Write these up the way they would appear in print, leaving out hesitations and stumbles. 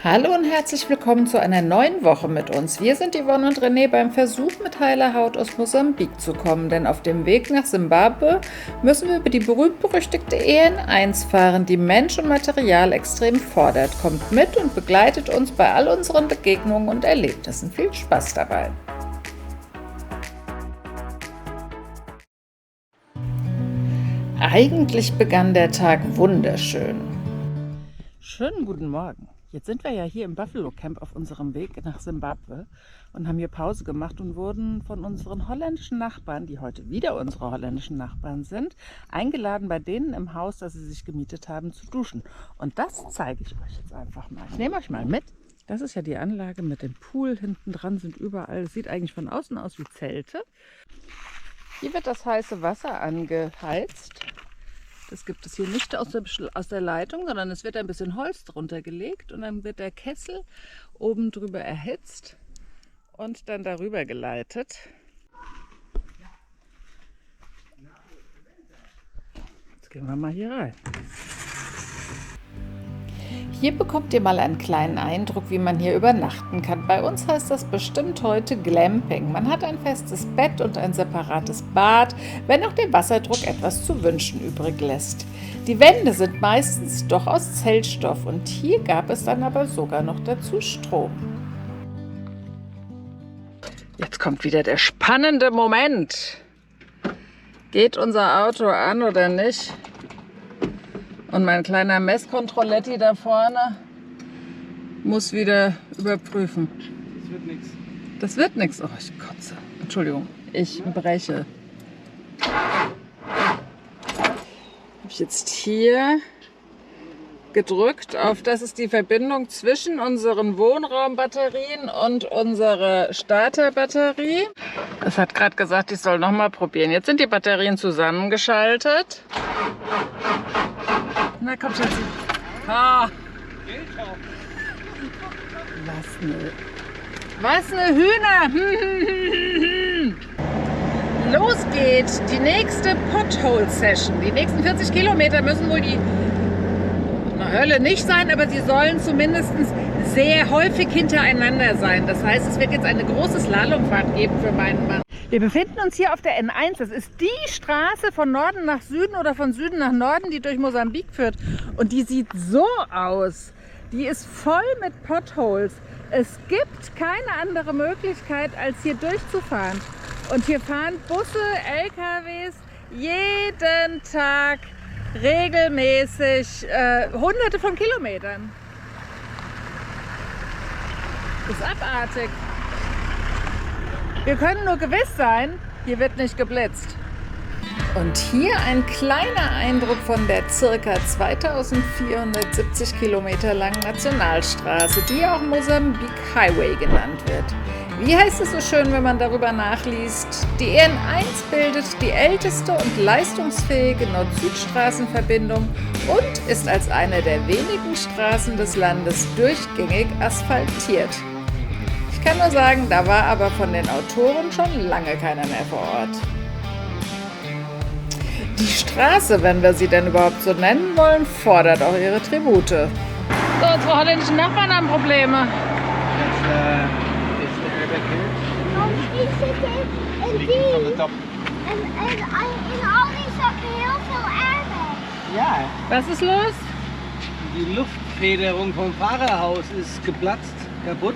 Hallo und herzlich willkommen zu einer neuen Woche mit uns. Wir sind Yvonne und René beim Versuch, mit heiler Haut aus Mosambik zu kommen, denn auf dem Weg nach Simbabwe müssen wir über die berühmt-berüchtigte EN1 fahren, die Mensch und Material extrem fordert. Kommt mit und begleitet uns bei all unseren Begegnungen und Erlebnissen. Viel Spaß dabei! Eigentlich begann der Tag wunderschön. Schönen guten Morgen. Jetzt sind wir ja hier im Buffalo Camp auf unserem Weg nach Simbabwe und haben hier Pause gemacht und wurden von unseren holländischen Nachbarn, die heute wieder unsere holländischen Nachbarn sind, eingeladen, bei denen im Haus, das sie sich gemietet haben, zu duschen. Und das zeige ich euch jetzt einfach mal. Ich nehme euch mal mit. Das ist ja die Anlage mit dem Pool. Hinten dran sind überall, es sieht eigentlich von außen aus wie Zelte. Hier wird das heiße Wasser angeheizt. Das gibt es hier nicht aus der Leitung, sondern es wird ein bisschen Holz drunter gelegt und dann wird der Kessel oben drüber erhitzt und dann darüber geleitet. Jetzt gehen wir mal hier rein. Hier bekommt ihr mal einen kleinen Eindruck, wie man hier übernachten kann. Bei uns heißt das bestimmt heute Glamping. Man hat ein festes Bett und ein separates Bad, wenn auch der Wasserdruck etwas zu wünschen übrig lässt. Die Wände sind meistens doch aus Zeltstoff und hier gab es dann aber sogar noch dazu Strom. Jetzt kommt wieder der spannende Moment. Geht unser Auto an oder nicht? Und mein kleiner Messkontrolletti da vorne muss wieder überprüfen. Das wird nichts. Das wird nichts. Oh, ich kotze. Entschuldigung, ich breche. Habe ich jetzt hier gedrückt auf, das ist die Verbindung zwischen unseren Wohnraumbatterien und unserer Starterbatterie. Es hat gerade gesagt, ich soll nochmal probieren. Jetzt sind die Batterien zusammengeschaltet. Na komm, Schatzi. Ah. Was ne Hühner. Los geht's. Die nächste Pothole-Session. Die nächsten 40 Kilometer müssen wohl die Hölle nicht sein, aber sie sollen zumindest sehr häufig hintereinander sein. Das heißt, es wird jetzt eine große Slalomfahrt geben für meinen Mann. Wir befinden uns hier auf der N1. Das ist die Straße von Norden nach Süden oder von Süden nach Norden, die durch Mosambik führt. Und die sieht so aus. Die ist voll mit Potholes. Es gibt keine andere Möglichkeit, als hier durchzufahren. Und hier fahren Busse, LKWs jeden Tag regelmäßig hunderte von Kilometern. Das ist abartig. Wir können nur gewiss sein, hier wird nicht geblitzt. Und hier ein kleiner Eindruck von der ca. 2470 Kilometer langen Nationalstraße, die auch Mosambik Highway genannt wird. Wie heißt es so schön, wenn man darüber nachliest? Die EN1 bildet die älteste und leistungsfähige Nord-Süd-Straßenverbindung und ist als eine der wenigen Straßen des Landes durchgängig asphaltiert. Ich kann nur sagen, da war aber von den Autoren schon lange keiner mehr vor Ort. Die Straße, wenn wir sie denn überhaupt so nennen wollen, fordert auch ihre Tribute. So, unsere holländischen Nachbarn haben Probleme. Ja. Was ist los? Die Luftfederung vom Fahrerhaus ist geplatzt, kaputt.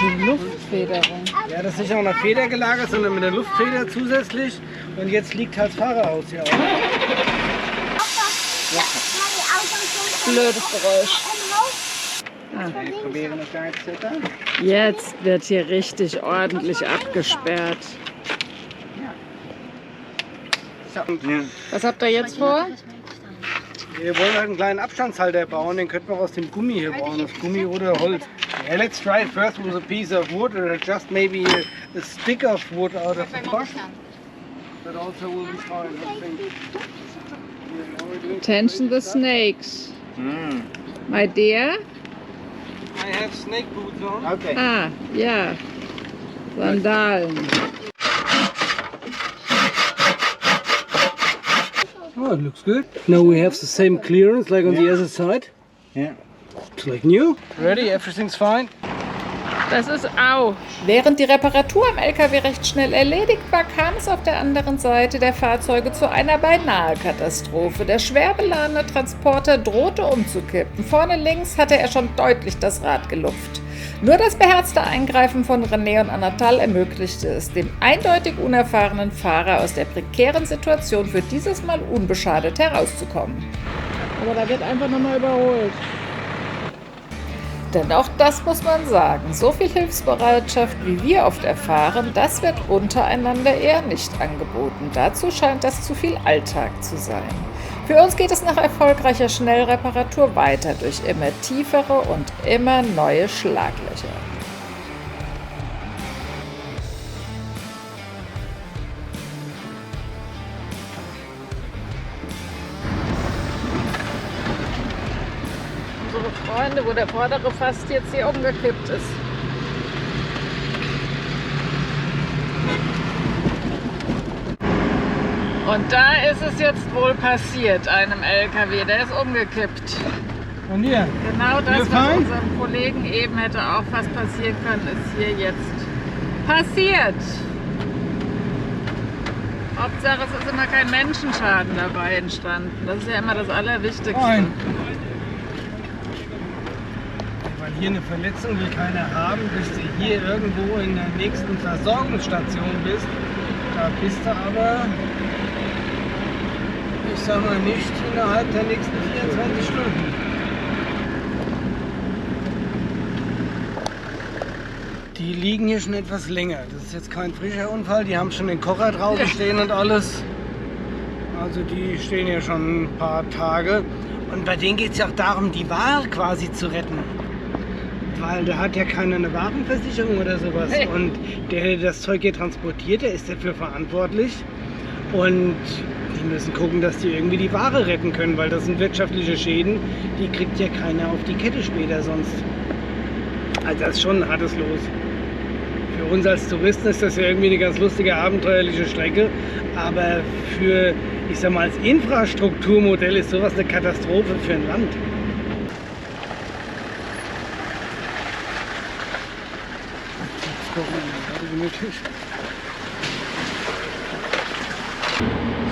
Die Luftfederung. Ja, das ist nicht auch eine Feder gelagert, sondern mit der Luftfeder zusätzlich. Und jetzt liegt halt das Fahrerhaus hier auch. Blödes Geräusch. Ich probiere das gar nicht zu setzen. Jetzt wird hier richtig ordentlich abgesperrt. So. Was habt ihr jetzt vor? Wir wollen halt einen kleinen Abstandshalter bauen, den könnten wir aus dem Gummi hier bauen, aus Gummi oder Holz. Yeah, let's try it first with a piece of wood or just maybe a stick of wood out of the bush. That also will be fine, I think. Attention the snakes. My dear? I have snake boots on. Okay. Ah, ja. Sandalen. Oh, it looks good. Now we have the same clearance like on the other side. Yeah. It's like new. Ready, everything's fine. Das ist au. Während die Reparatur am LKW recht schnell erledigt war, kam es auf der anderen Seite der Fahrzeuge zu einer beinahe Katastrophe. Der schwer beladene Transporter drohte umzukippen. Vorne links hatte er schon deutlich das Rad gelupft. Nur das beherzte Eingreifen von René und Anatol ermöglichte es, dem eindeutig unerfahrenen Fahrer aus der prekären Situation für dieses Mal unbeschadet herauszukommen. Aber da wird einfach nochmal überholt. Denn auch das muss man sagen, so viel Hilfsbereitschaft, wie wir oft erfahren, das wird untereinander eher nicht angeboten. Dazu scheint das zu viel Alltag zu sein. Für uns geht es nach erfolgreicher Schnellreparatur weiter durch immer tiefere und immer neue Schlaglöcher. Unsere Freunde, wo der vordere fast jetzt hier umgekippt ist. Und da ist es jetzt wohl passiert, einem LKW, der ist umgekippt. Und hier? Genau das, was unserem Kollegen eben hätte auch fast passieren können, ist hier jetzt passiert. Hauptsache, es ist immer kein Menschenschaden dabei entstanden. Das ist ja immer das Allerwichtigste. Nein. Weil hier eine Verletzung will keiner haben, bis du hier irgendwo in der nächsten Versorgungsstation bist. Da bist du aber, ich sag mal, nicht innerhalb der nächsten 24 Stunden. Die liegen hier schon etwas länger. Das ist jetzt kein frischer Unfall. Die haben schon den Kocher draußen stehen und alles. Also die stehen hier schon ein paar Tage. Und bei denen geht es ja auch darum, die Ware quasi zu retten. Weil der hat ja keine Warenversicherung oder sowas. Hey. Und der das Zeug hier transportiert, der ist dafür verantwortlich. Und die müssen gucken, dass die irgendwie die Ware retten können, weil das sind wirtschaftliche Schäden, die kriegt ja keiner auf die Kette später sonst. Also das ist schon ein hartes Los. Für uns als Touristen ist das ja irgendwie eine ganz lustige, abenteuerliche Strecke. Aber für, ich sag mal, als Infrastrukturmodell ist sowas eine Katastrophe für ein Land.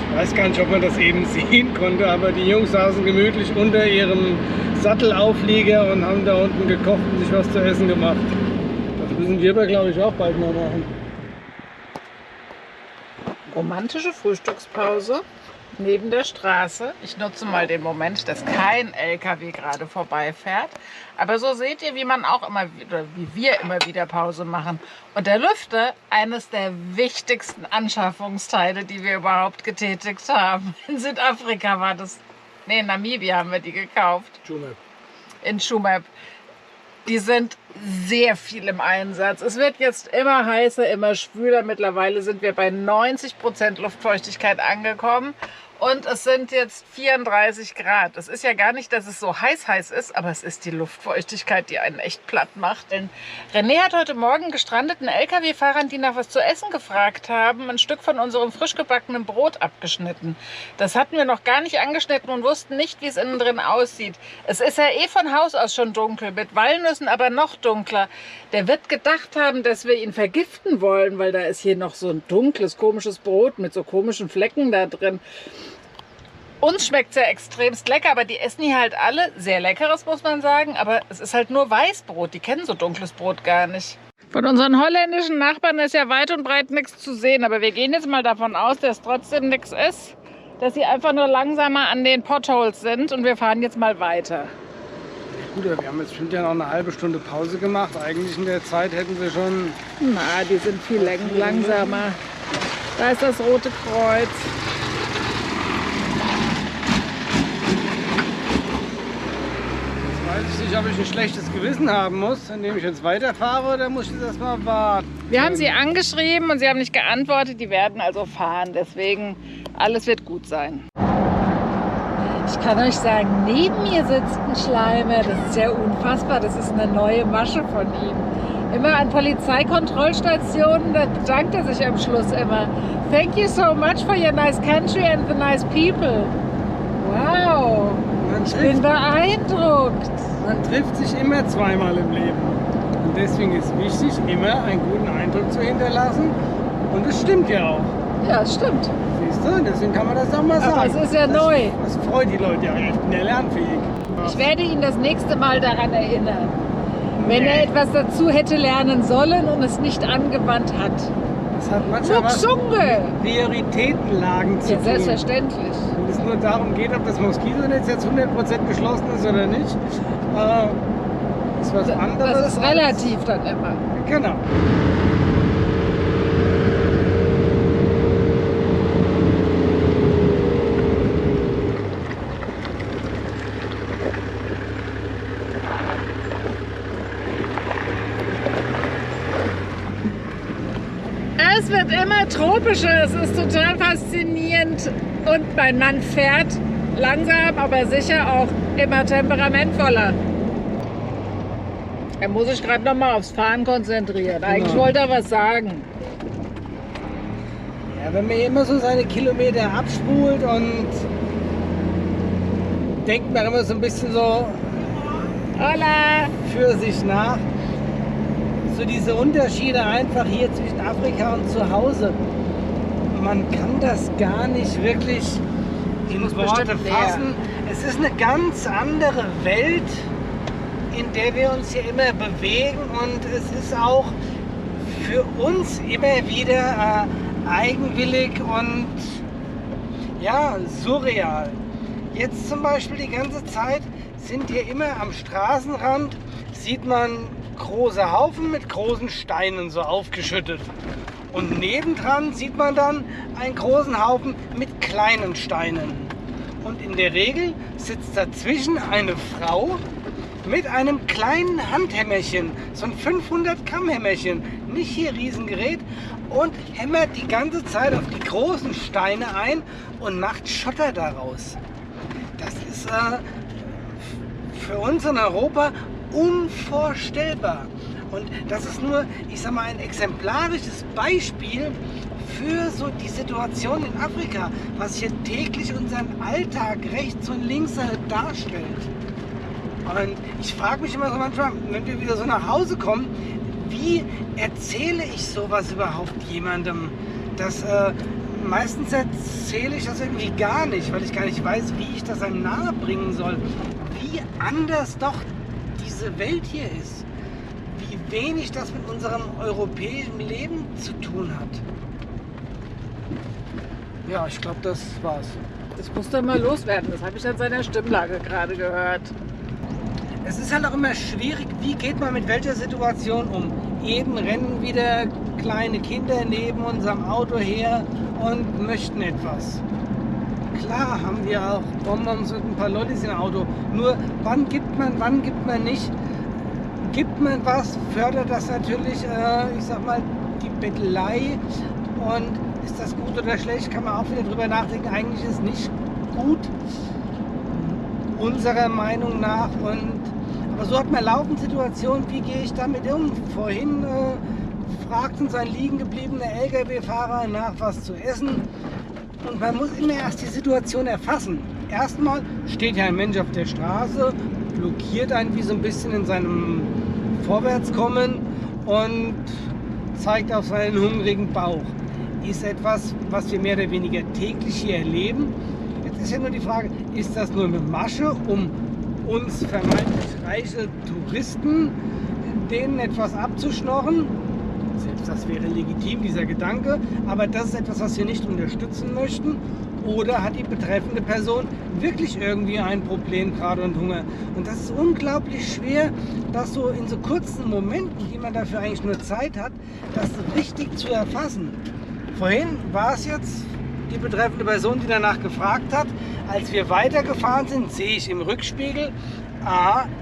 Ich weiß gar nicht, ob man das eben sehen konnte, aber die Jungs saßen gemütlich unter ihrem Sattelauflieger und haben da unten gekocht und sich was zu essen gemacht. Das müssen wir aber, glaube ich, auch bald mal machen. Romantische Frühstückspause neben der Straße. Ich nutze mal den Moment, dass kein LKW gerade vorbeifährt. Aber so seht ihr, wie man auch immer wieder, wie wir immer wieder Pause machen. Und der Lüfter, eines der wichtigsten Anschaffungsteile, die wir überhaupt getätigt haben. In Südafrika war das. Ne, in Namibia haben wir die gekauft. In Tsumeb. Die sind sehr viel im Einsatz. Es wird jetzt immer heißer, immer schwüler. Mittlerweile sind wir bei 90% Luftfeuchtigkeit angekommen. Und es sind jetzt 34 Grad. Es ist ja gar nicht, dass es so heiß ist, aber es ist die Luftfeuchtigkeit, die einen echt platt macht. Denn René hat heute Morgen gestrandeten LKW-Fahrern, die nach was zu essen gefragt haben, ein Stück von unserem frisch gebackenen Brot abgeschnitten. Das hatten wir noch gar nicht angeschnitten und wussten nicht, wie es innen drin aussieht. Es ist ja eh von Haus aus schon dunkel, mit Walnüssen aber noch dunkler. Der wird gedacht haben, dass wir ihn vergiften wollen, weil da ist hier noch so ein dunkles, komisches Brot mit so komischen Flecken da drin. Uns schmeckt es ja extremst lecker, aber die essen hier halt alle. Sehr leckeres, muss man sagen, aber es ist halt nur Weißbrot. Die kennen so dunkles Brot gar nicht. Von unseren holländischen Nachbarn ist ja weit und breit nichts zu sehen, aber wir gehen jetzt mal davon aus, dass trotzdem nichts ist, dass sie einfach nur langsamer an den Potholes sind und wir fahren jetzt mal weiter. Gut, wir haben jetzt bestimmt ja noch eine halbe Stunde Pause gemacht. Eigentlich in der Zeit hätten wir schon... Na, die sind viel langsamer. Da ist das Rote Kreuz. Weiß ich nicht, ob ich ein schlechtes Gewissen haben muss, indem ich jetzt weiterfahre, oder muss ich jetzt erstmal warten? Wir haben sie angeschrieben und sie haben nicht geantwortet. Die werden also fahren. Deswegen, alles wird gut sein. Ich kann euch sagen, neben mir sitzt ein Schleimer. Das ist ja unfassbar. Das ist eine neue Masche von ihm. Immer an Polizeikontrollstationen, da bedankt er sich am Schluss immer. Thank you so much for your nice country and the nice people. Wow, ich bin beeindruckt. Man trifft sich immer zweimal im Leben. Und deswegen ist wichtig, immer einen guten Eindruck zu hinterlassen. Und es stimmt ja auch. Ja, es stimmt. Siehst du, deswegen kann man das auch mal sagen. Aber es ist ja neu. Das freut die Leute ja. Ich bin ja lernfähig. Ich werde ihn das nächste Mal daran erinnern. Wenn er etwas dazu hätte lernen sollen und es nicht angewandt hat. Das hat manchmal was Mucksunge! mit Prioritätenlagen zu Ja, tun. selbstverständlich. Wenn es nur darum geht, ob das Moskitonetz jetzt 100% geschlossen ist oder nicht, ist was anderes. Das ist relativ dann immer. Genau. Es wird immer tropischer, es ist total faszinierend und mein Mann fährt langsam, aber sicher auch immer temperamentvoller. Er muss sich gerade noch mal aufs Fahren konzentrieren. Eigentlich Genau. wollte er was sagen. Ja, wenn man immer so seine Kilometer abspult und denkt man immer so ein bisschen so Hola! für sich nach. So diese Unterschiede einfach hier zwischen Afrika und zu Hause. Man kann das gar nicht wirklich in muss Worte bestimmt näher. fassen. Es ist eine ganz andere Welt, in der wir uns hier immer bewegen, und es ist auch für uns immer wieder eigenwillig und ja, surreal. Jetzt zum Beispiel die ganze Zeit sind hier immer am Straßenrand, sieht man große Haufen mit großen Steinen so aufgeschüttet. Und nebendran sieht man dann einen großen Haufen mit kleinen Steinen. Und in der Regel sitzt dazwischen eine Frau mit einem kleinen Handhämmerchen, so ein 500 Gramm Hämmerchen, nicht hier Riesengerät, und hämmert die ganze Zeit auf die großen Steine ein und macht Schotter daraus. Das ist für uns in Europa unvorstellbar. Und das ist nur, ich sag mal, ein exemplarisches Beispiel für so die Situation in Afrika, was hier täglich unseren Alltag rechts und links darstellt. Und ich frage mich immer so manchmal, wenn wir wieder so nach Hause kommen, wie erzähle ich sowas überhaupt jemandem? Meistens erzähle ich das irgendwie gar nicht, weil ich gar nicht weiß, wie ich das einem nahe bringen soll. Wie anders doch diese Welt hier ist. Wie wenig das mit unserem europäischen Leben zu tun hat. Ja, ich glaube, das war's. Das muss doch mal loswerden. Das habe ich an seiner Stimmlage gerade gehört. Es ist halt auch immer schwierig, wie geht man mit welcher Situation um. Eben rennen wieder kleine Kinder neben unserem Auto her und möchten etwas. Klar haben wir auch Bonbons und ein paar Lollis im Auto. Nur wann gibt man nicht? Gibt man was, fördert das natürlich, ich sag mal, die Bettelei. Und ist das gut oder schlecht, kann man auch wieder drüber nachdenken. Eigentlich ist es nicht gut, unserer Meinung nach. Aber so hat man laufend Situationen, wie gehe ich damit um? Vorhin fragt uns ein liegen gebliebener LKW-Fahrer nach was zu essen. Und man muss immer erst die Situation erfassen. Erstmal steht ja ein Mensch auf der Straße, blockiert einen wie so ein bisschen in seinem Vorwärtskommen und zeigt auf seinen hungrigen Bauch. Ist etwas, was wir mehr oder weniger täglich hier erleben. Jetzt ist ja nur die Frage, ist das nur eine Masche, um uns vermeintlich reiche Touristen denen etwas abzuschnorren? Selbst das wäre legitim, dieser Gedanke, aber das ist etwas, was wir nicht unterstützen möchten. Oder hat die betreffende Person wirklich irgendwie ein Problem gerade und Hunger? Und das ist unglaublich schwer, das so in so kurzen Momenten, die man dafür eigentlich nur Zeit hat, das richtig zu erfassen. Vorhin war es jetzt die betreffende Person, die danach gefragt hat. Als wir weitergefahren sind, sehe ich im Rückspiegel,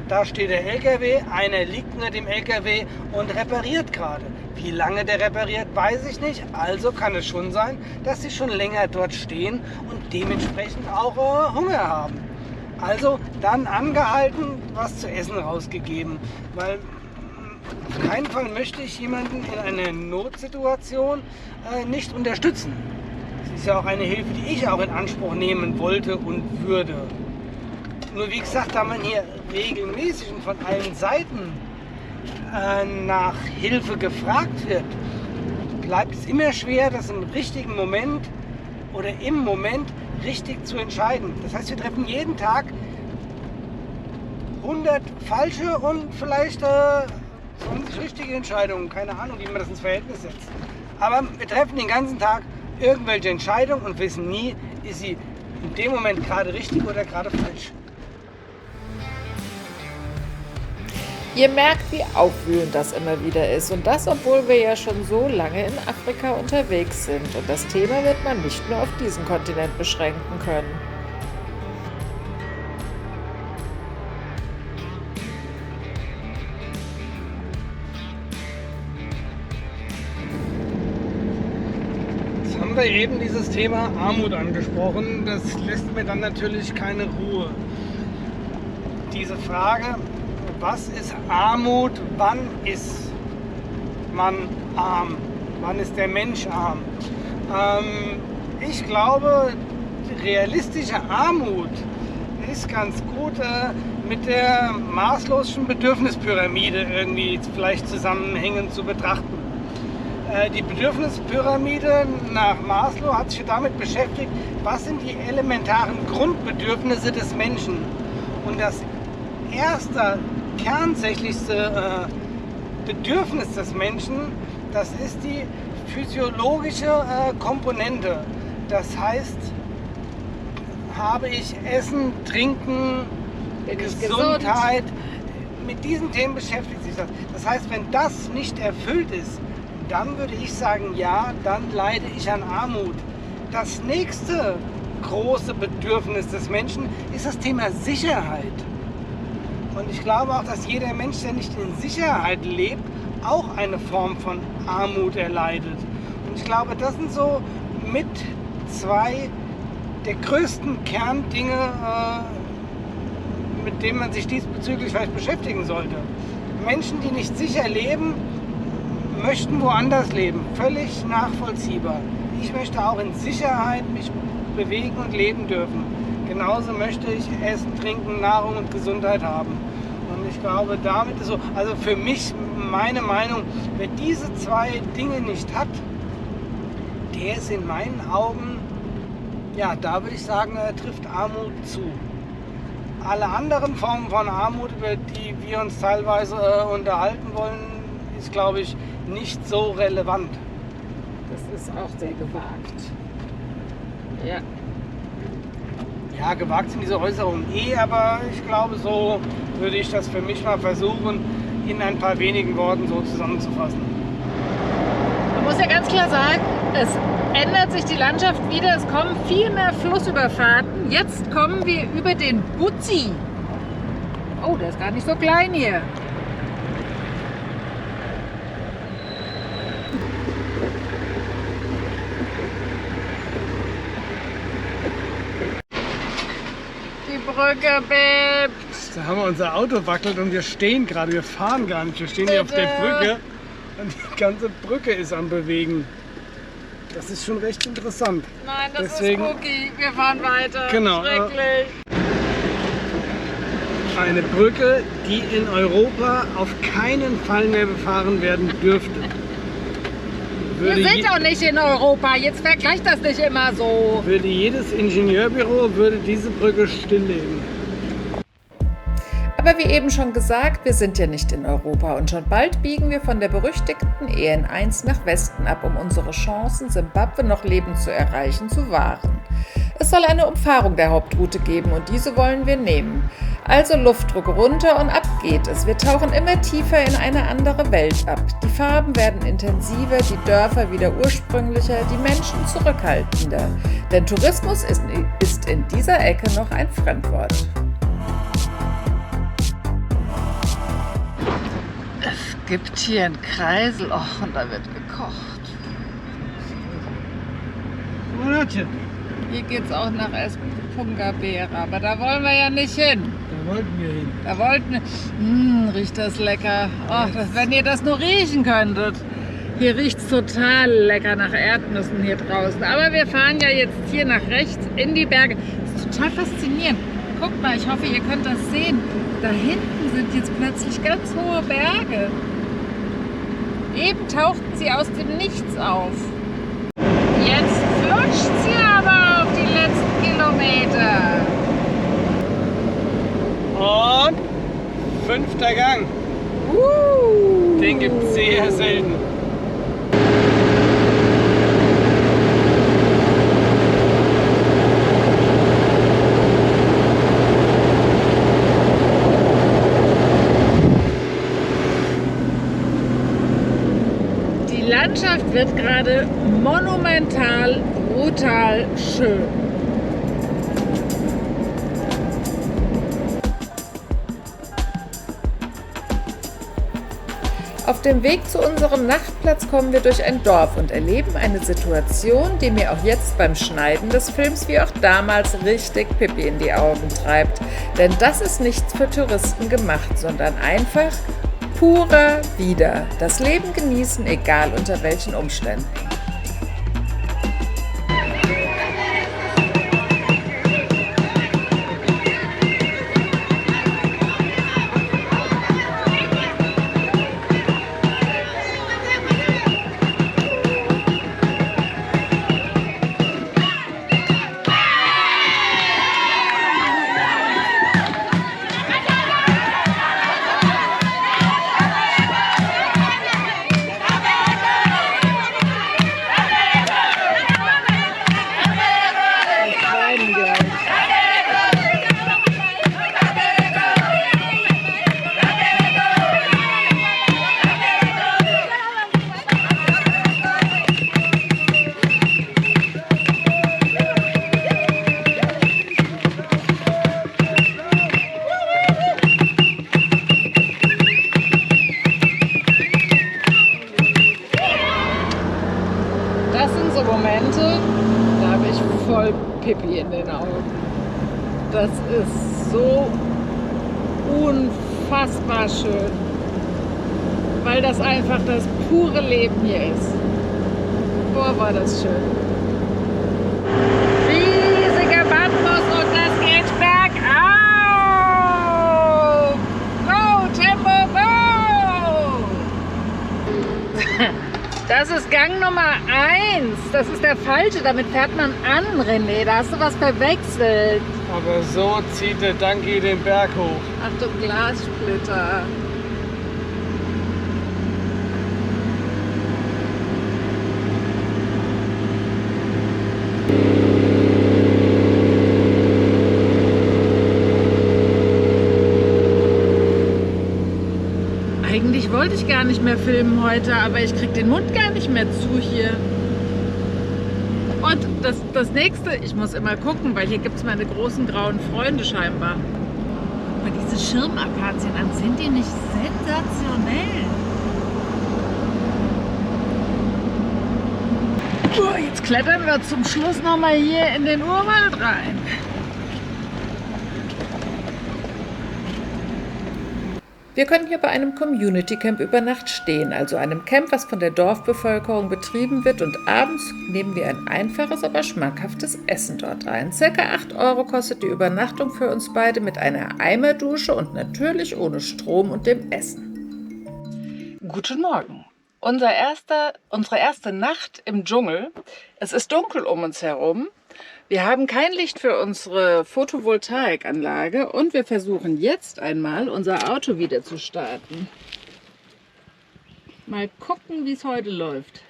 da steht der LKW, einer liegt unter dem LKW und repariert gerade. Wie lange der repariert, weiß ich nicht. Also kann es schon sein, dass sie schon länger dort stehen und dementsprechend auch Hunger haben. Also dann angehalten, was zu essen rausgegeben. Weil auf keinen Fall möchte ich jemanden in einer Notsituation nicht unterstützen. Das ist ja auch eine Hilfe, die ich auch in Anspruch nehmen wollte und würde. Nur wie gesagt, da man hier regelmäßig und von allen Seiten nach Hilfe gefragt wird, bleibt es immer schwer, das im richtigen Moment oder im Moment richtig zu entscheiden. Das heißt, wir treffen jeden Tag 100 falsche und vielleicht 20 richtige Entscheidungen. Keine Ahnung, wie man das ins Verhältnis setzt. Aber wir treffen den ganzen Tag irgendwelche Entscheidungen und wissen nie, ist sie in dem Moment gerade richtig oder gerade falsch. Ihr merkt, wie aufwühlend das immer wieder ist. Und das, obwohl wir ja schon so lange in Afrika unterwegs sind. Und das Thema wird man nicht nur auf diesen Kontinent beschränken können. Jetzt haben wir eben dieses Thema Armut angesprochen. Das lässt mir dann natürlich keine Ruhe. Diese Frage, was ist Armut? Wann ist man arm? Wann ist der Mensch arm? Ich glaube, realistische Armut ist ganz gut mit der Maslow'schen Bedürfnispyramide irgendwie vielleicht zusammenhängend zu betrachten. Die Bedürfnispyramide nach Maslow hat sich damit beschäftigt, was sind die elementaren Grundbedürfnisse des Menschen. Und das erste, kernsächlichste Bedürfnis des Menschen, das ist die physiologische Komponente. Das heißt, habe ich Essen, Trinken, Gesundheit, mit diesen Themen beschäftigt sich das. Das heißt, wenn das nicht erfüllt ist, dann würde ich sagen, ja, dann leide ich an Armut. Das nächste große Bedürfnis des Menschen ist das Thema Sicherheit. Und ich glaube auch, dass jeder Mensch, der nicht in Sicherheit lebt, auch eine Form von Armut erleidet. Und ich glaube, das sind so mit zwei der größten Kerndinge, mit denen man sich diesbezüglich vielleicht beschäftigen sollte. Menschen, die nicht sicher leben, möchten woanders leben. Völlig nachvollziehbar. Ich möchte auch in Sicherheit mich bewegen und leben dürfen. Genauso möchte ich Essen, Trinken, Nahrung und Gesundheit haben. Und ich glaube, damit ist so, also für mich, meine Meinung, wer diese zwei Dinge nicht hat, der ist in meinen Augen, ja, da würde ich sagen, trifft Armut zu. Alle anderen Formen von Armut, über die wir uns teilweise unterhalten wollen, ist, glaube ich, nicht so relevant. Das ist auch sehr gewagt. Ja. Ja, gewagt sind diese Äußerungen aber ich glaube, so würde ich das für mich mal versuchen, in ein paar wenigen Worten so zusammenzufassen. Man muss ja ganz klar sagen, es ändert sich die Landschaft wieder, es kommen viel mehr Flussüberfahrten. Jetzt kommen wir über den Butzi. Oh, der ist gar nicht so klein hier. Brücke bebt. Da haben wir unser Auto wackelt und wir stehen gerade, wir fahren gar nicht, wir stehen hier auf der Brücke und die ganze Brücke ist am Bewegen. Das ist schon recht interessant. Nein, das ist spooky, wir fahren weiter. Genau. Schrecklich. Eine Brücke, die in Europa auf keinen Fall mehr befahren werden dürfte. Wir sind auch nicht in Europa, jetzt vergleicht das nicht immer so. Würde jedes Ingenieurbüro diese Brücke stilllegen. Aber wie eben schon gesagt, wir sind ja nicht in Europa und schon bald biegen wir von der berüchtigten EN1 nach Westen ab, um unsere Chancen, Simbabwe noch lebend zu erreichen, zu wahren. Es soll eine Umfahrung der Hauptroute geben und diese wollen wir nehmen. Also Luftdruck runter und ab geht es. Wir tauchen immer tiefer in eine andere Welt ab. Die Farben werden intensiver, die Dörfer wieder ursprünglicher, die Menschen zurückhaltender. Denn Tourismus ist in dieser Ecke noch ein Fremdwort. Es gibt hier einen Kreisel, und da wird gekocht. Monatchen. Hier geht es auch nach Espungabera, aber da wollen wir ja nicht hin. Da wollten wir hin. Da wollten wir. Riecht das lecker. Wenn ihr das nur riechen könntet. Hier riecht es total lecker nach Erdnüssen hier draußen. Aber wir fahren ja jetzt hier nach rechts in die Berge. Das ist total faszinierend. guckt mal, ich hoffe, ihr könnt das sehen. Da hinten sind jetzt plötzlich ganz hohe Berge. Eben tauchten sie aus dem Nichts auf. Jetzt flutscht sie aber auf die letzten Kilometer. Und 5. Gang. Den gibt es sehr selten. Die Landschaft wird gerade monumental, brutal schön. Auf dem Weg zu unserem Nachtplatz kommen wir durch ein Dorf und erleben eine Situation, die mir auch jetzt beim Schneiden des Films wie auch damals richtig Pipi in die Augen treibt. Denn das ist nichts für Touristen gemacht, sondern einfach purer Wieder. Das Leben genießen, egal unter welchen Umständen. Das sind so Momente, da habe ich voll Pipi in den Augen. Das ist so unfassbar schön, weil das einfach das pure Leben hier ist. Boah, war das schön. Riesiger Bambus und das geht bergauf! Go, Tempo, go! Das ist Gang Nummer 1. Das ist der falsche. Damit fährt man an, René. Da hast du was verwechselt. Aber so zieht der Danki den Berg hoch. Achtung, Glassplitter. Eigentlich wollte ich gar nicht mehr filmen heute, aber ich krieg den Mund gar nicht mehr zu hier. Und das nächste, ich muss immer gucken, weil hier gibt es meine großen grauen Freunde scheinbar. Aber diese Schirmakazien an, sind die nicht sensationell? Jetzt klettern wir zum Schluss nochmal hier in den Urwald rein. Wir können hier bei einem Community Camp über Nacht stehen, also einem Camp, was von der Dorfbevölkerung betrieben wird, und abends nehmen wir ein einfaches, aber schmackhaftes Essen dort ein. Circa 8 € kostet die Übernachtung für uns beide mit einer Eimerdusche und natürlich ohne Strom und dem Essen. Guten Morgen. Unsere erste Nacht im Dschungel. Es ist dunkel um uns herum. Wir haben kein Licht für unsere Photovoltaikanlage und wir versuchen jetzt einmal unser Auto wieder zu starten. Mal gucken, wie es heute läuft.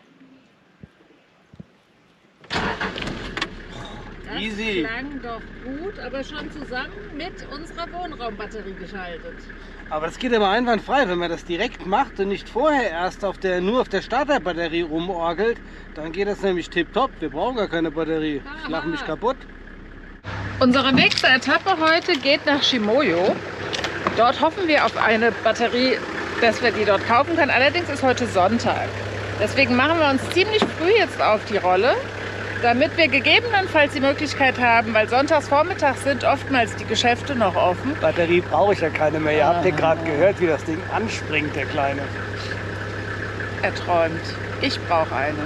Das Easy. klang doch gut, aber schon zusammen mit unserer Wohnraumbatterie geschaltet. Aber das geht aber einwandfrei, wenn man das direkt macht und nicht vorher erst nur auf der Starterbatterie rumorgelt, dann geht das nämlich tipptopp. Wir brauchen gar keine Batterie. Ich lache mich kaputt. Unsere nächste Etappe heute geht nach Chimoio. Dort hoffen wir auf eine Batterie, dass wir die dort kaufen können. Allerdings ist heute Sonntag. Deswegen machen wir uns ziemlich früh jetzt auf die Rolle, damit wir gegebenenfalls die Möglichkeit haben, weil sonntags vormittags sind oftmals die Geschäfte noch offen. Batterie brauche ich ja keine mehr. Ihr habt ja gerade gehört, wie das Ding anspringt, der Kleine. Er träumt. Ich brauche eine.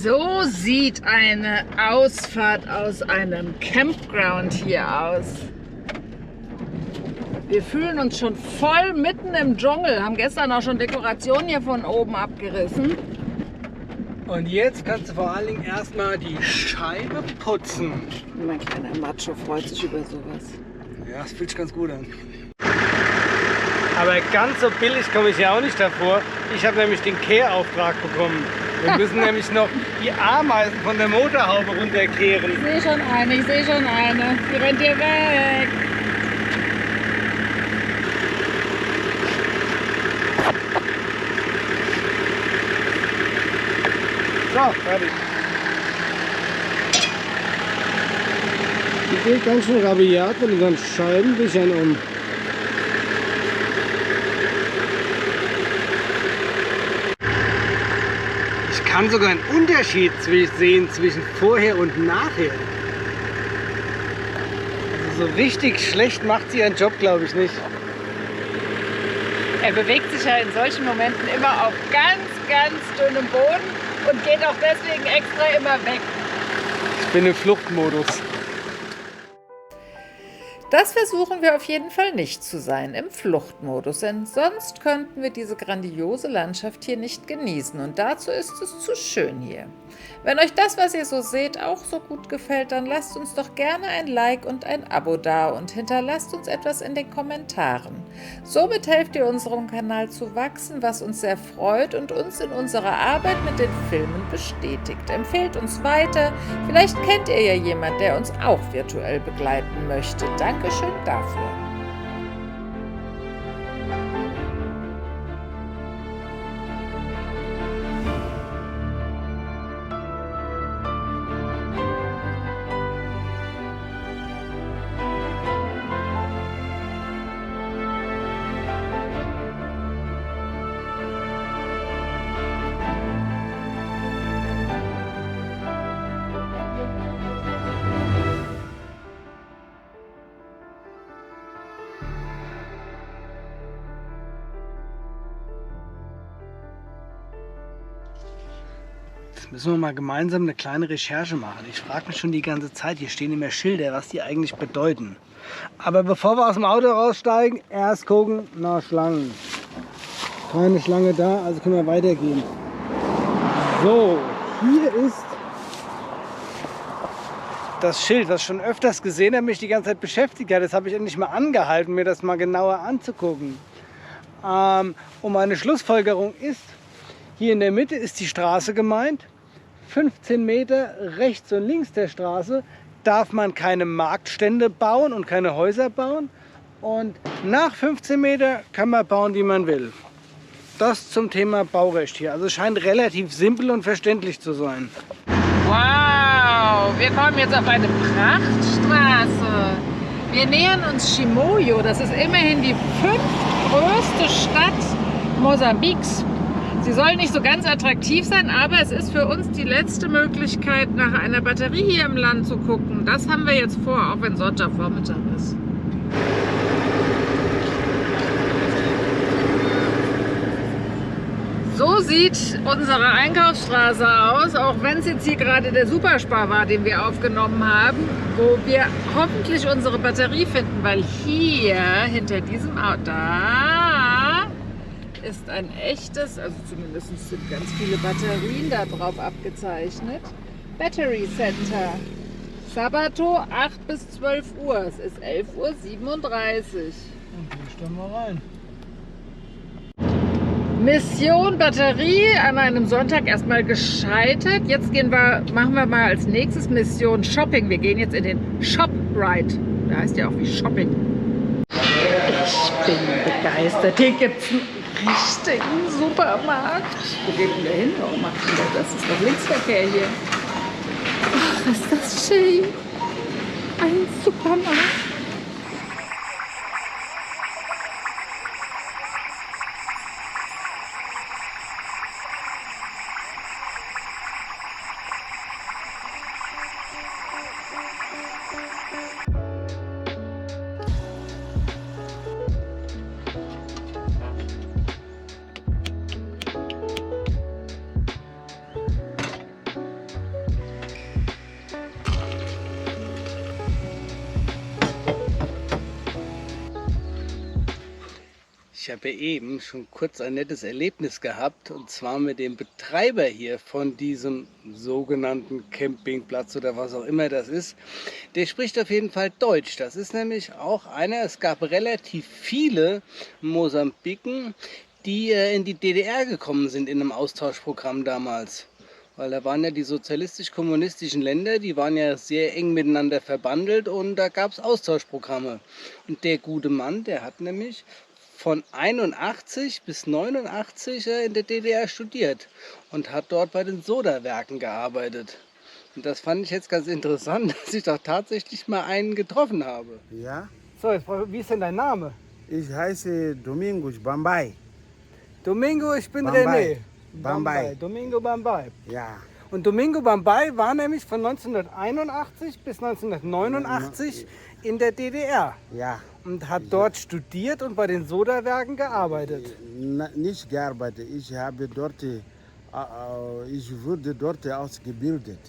So sieht eine Ausfahrt aus einem Campground hier aus. Wir fühlen uns schon voll mitten im Dschungel, haben gestern auch schon Dekorationen hier von oben abgerissen. Und jetzt kannst du vor allen Dingen erstmal die Scheibe putzen. Mein kleiner Macho freut sich über sowas. Ja, das fühlt sich ganz gut an. Aber ganz so billig komme ich ja auch nicht davor. Ich habe nämlich den Kehrauftrag bekommen. Wir müssen nämlich noch die Ameisen von der Motorhaube runterkehren. Ich sehe schon eine, Die rennt hier weg. So, fertig. Die geht ganz schön rabiat mit unseren Scheibenwischern um. Ich kann sogar einen Unterschied sehen zwischen vorher und nachher. Also so richtig schlecht macht sie ihren Job, glaube ich, nicht. Er bewegt sich ja in solchen Momenten immer auf ganz, ganz dünnem Boden und geht auch deswegen extra immer weg. Ich bin im Fluchtmodus. Das versuchen wir auf jeden Fall nicht zu sein, im Fluchtmodus, denn sonst könnten wir diese grandiose Landschaft hier nicht genießen und dazu ist es zu schön hier. Wenn euch das, was ihr so seht, auch so gut gefällt, dann lasst uns doch gerne ein Like und ein Abo da und hinterlasst uns etwas in den Kommentaren. Somit helft ihr unserem Kanal zu wachsen, was uns sehr freut und uns in unserer Arbeit mit den Filmen bestätigt. Empfehlt uns weiter, vielleicht kennt ihr ja jemand, der uns auch virtuell begleiten möchte. Dankeschön dafür. Jetzt müssen wir mal gemeinsam eine kleine Recherche machen. Ich frage mich schon die ganze Zeit, hier stehen immer Schilder, was die eigentlich bedeuten. Aber bevor wir aus dem Auto raussteigen, erst gucken nach Schlangen. Keine Schlange da, also können wir weitergehen. So, hier ist das Schild, was ich schon öfters gesehen habe, mich die ganze Zeit beschäftigt hat. Das habe ich endlich mal angehalten, mir das mal genauer anzugucken. Und meine Schlussfolgerung ist, hier in der Mitte ist die Straße gemeint. 15 Meter rechts und links der Straße darf man keine Marktstände bauen und keine Häuser bauen. Und nach 15 Meter kann man bauen, wie man will. Das zum Thema Baurecht hier. Also es scheint relativ simpel und verständlich zu sein. Wow, wir kommen jetzt auf eine Prachtstraße. Wir nähern uns Chimoio. Das ist immerhin die 5. Stadt Mosambiks. Sie soll nicht so ganz attraktiv sein, aber es ist für uns die letzte Möglichkeit, nach einer Batterie hier im Land zu gucken. Das haben wir jetzt vor, auch wenn Sonntagvormittag ist. So sieht unsere Einkaufsstraße aus, auch wenn es jetzt hier gerade der Superspar war, den wir aufgenommen haben, wo wir hoffentlich unsere Batterie finden, weil hier hinter diesem Auto, da ist ein echtes, also zumindest sind ganz viele Batterien da drauf abgezeichnet, Battery Center. Sabato 8 bis 12 Uhr, es ist 11:37 Uhr. Und hier stellen wir rein. Mission Batterie an einem Sonntag erstmal gescheitert. Jetzt machen wir mal als nächstes Mission Shopping. Wir gehen jetzt in den ShopRite. Der heißt ja auch wie Shopping. Ich bin begeistert. Hier gibt es einen richtigen Supermarkt. Wo geht denn der hin? Warum macht denn der das? Ist doch Linksverkehr hier. Ach, ist das schön. Ein Supermarkt. Ich habe ja eben schon kurz ein nettes Erlebnis gehabt, und zwar mit dem Betreiber hier von diesem sogenannten Campingplatz oder was auch immer das ist. Der spricht auf jeden Fall Deutsch. Das ist nämlich auch einer, es gab relativ viele Mosambiken, die in die DDR gekommen sind in einem Austauschprogramm damals. Weil da waren ja die sozialistisch-kommunistischen Länder, die waren ja sehr eng miteinander verbandelt, und da gab es Austauschprogramme. Und der gute Mann, der hat nämlich von 81 bis 89 in der DDR studiert und hat dort bei den Sodawerken gearbeitet. Und das fand ich jetzt ganz interessant, dass ich doch tatsächlich mal einen getroffen habe. Ja, So, wie ist denn dein Name? ich heiße Domingos Bambai. Domingo, ich bin Bambai. René. Bambai. Domingo Bambai. Ja, Und Domingo Bambai war nämlich von 1981 bis 1989 in der DDR ja. und hat dort studiert und bei den Sodawerken gearbeitet. Nicht gearbeitet. Ich habe dort, ich wurde dort ausgebildet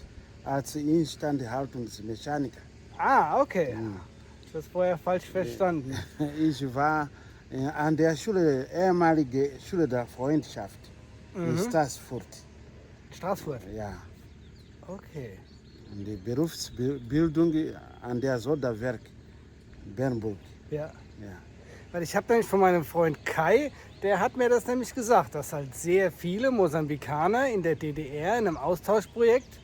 als Instandhaltungsmechaniker. Ah, okay. Das vorher falsch verstanden. Ich war an der Schule, ehemalige Schule der Freundschaft in Stassfurt. Straßburg. Ja. Okay. Und die Berufsbildung an der Sodawerk Bernburg. Ja. Ja. Weil ich habe nämlich von meinem Freund Kai, der hat mir das nämlich gesagt, dass halt sehr viele Mosambikaner in der DDR in einem Austauschprojekt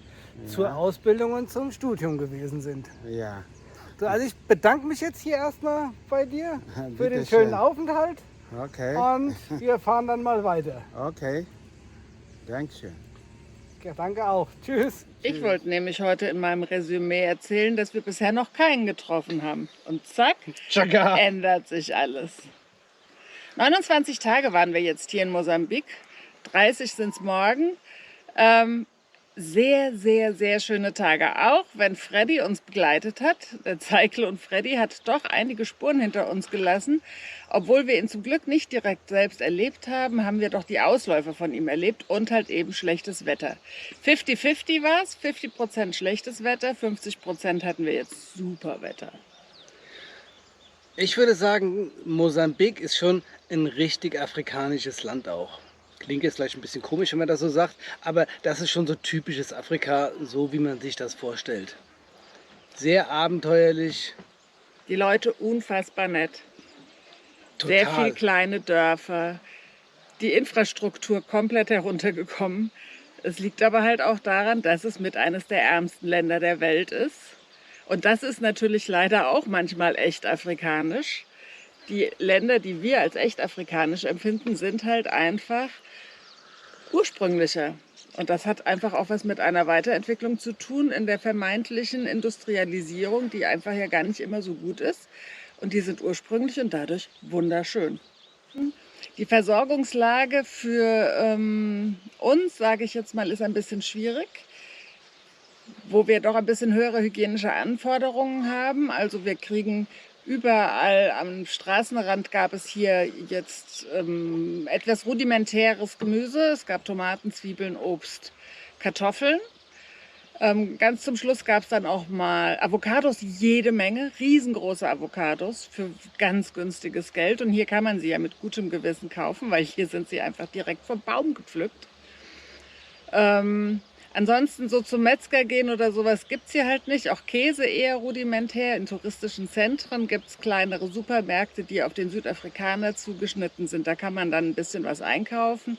zur Ausbildung und zum Studium gewesen sind. Ja. So, also ich bedanke mich jetzt hier erstmal bei dir für den Bitte schönen schön. Aufenthalt Okay. und wir fahren dann mal weiter. Okay. Dankeschön. Ja, danke auch. Tschüss. Ich wollte nämlich heute in meinem Resümee erzählen, dass wir bisher noch keinen getroffen haben. Und zack, Tschakka. ändert sich alles. 29 Tage waren wir jetzt hier in Mosambik. 30 sind es morgen. Sehr, sehr, sehr schöne Tage. Auch wenn Freddy uns begleitet hat. Der Zeikle und Freddy hat doch einige Spuren hinter uns gelassen. Obwohl wir ihn zum Glück nicht direkt selbst erlebt haben, haben wir doch die Ausläufer von ihm erlebt und halt eben schlechtes Wetter. 50-50 war es, 50% schlechtes Wetter, 50% hatten wir jetzt super Wetter. Ich würde sagen, Mosambik ist schon ein richtig afrikanisches Land auch. Klingt jetzt vielleicht ein bisschen komisch, wenn man das so sagt, aber das ist schon so typisches Afrika, so wie man sich das vorstellt. Sehr abenteuerlich. Die Leute unfassbar nett. Total. Sehr viele kleine Dörfer. Die Infrastruktur komplett heruntergekommen. Es liegt aber halt auch daran, dass es mit eines der ärmsten Länder der Welt ist. Und das ist natürlich leider auch manchmal echt afrikanisch. Die Länder, die wir als echt afrikanisch empfinden, sind halt einfach ursprünglicher. Und das hat einfach auch was mit einer Weiterentwicklung zu tun in der vermeintlichen Industrialisierung, die einfach ja gar nicht immer so gut ist. Und die sind ursprünglich und dadurch wunderschön. Die Versorgungslage für uns, sage ich jetzt mal, ist ein bisschen schwierig, wo wir doch ein bisschen höhere hygienische Anforderungen haben. Also wir kriegen überall am Straßenrand, gab es hier jetzt etwas rudimentäres Gemüse. Es gab Tomaten, Zwiebeln, Obst, Kartoffeln. Ganz zum Schluss gab es dann auch mal Avocados, jede Menge, riesengroße Avocados für ganz günstiges Geld. Und hier kann man sie ja mit gutem Gewissen kaufen, weil hier sind sie einfach direkt vom Baum gepflückt. Ansonsten so zum Metzger gehen oder sowas gibt es hier halt nicht. Auch Käse eher rudimentär. In touristischen Zentren gibt es kleinere Supermärkte, die auf den Südafrikaner zugeschnitten sind. Da kann man dann ein bisschen was einkaufen.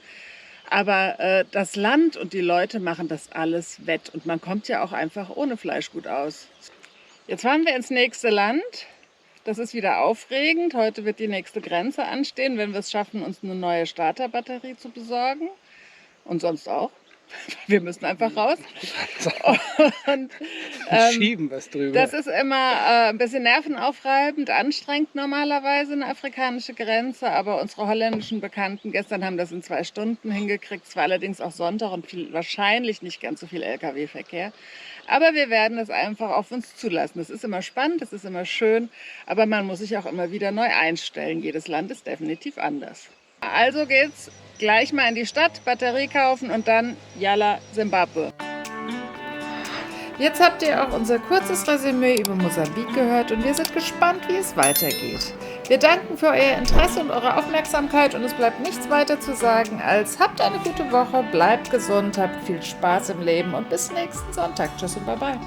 Aber das Land und die Leute machen das alles wett. Und man kommt ja auch einfach ohne Fleisch gut aus. Jetzt fahren wir ins nächste Land. Das ist wieder aufregend. Heute wird die nächste Grenze anstehen, wenn wir es schaffen, uns eine neue Starterbatterie zu besorgen. Und sonst auch. Wir müssen einfach raus. Und, Schieben was drüber. das ist immer ein bisschen nervenaufreibend, anstrengend normalerweise, eine afrikanische Grenze. Aber unsere holländischen Bekannten gestern haben das in 2 Stunden hingekriegt. Es war allerdings auch Sonntag und wahrscheinlich nicht ganz so viel Lkw-Verkehr. Aber wir werden es einfach auf uns zulassen. Es ist immer spannend, es ist immer schön, aber man muss sich auch immer wieder neu einstellen. Jedes Land ist definitiv anders. Also geht's gleich mal in die Stadt, Batterie kaufen und dann Yalla, Simbabwe. Jetzt habt ihr auch unser kurzes Resümee über Mosambik gehört und wir sind gespannt, wie es weitergeht. Wir danken für euer Interesse und eure Aufmerksamkeit und es bleibt nichts weiter zu sagen als habt eine gute Woche, bleibt gesund, habt viel Spaß im Leben und bis nächsten Sonntag. Tschüss und bye bye.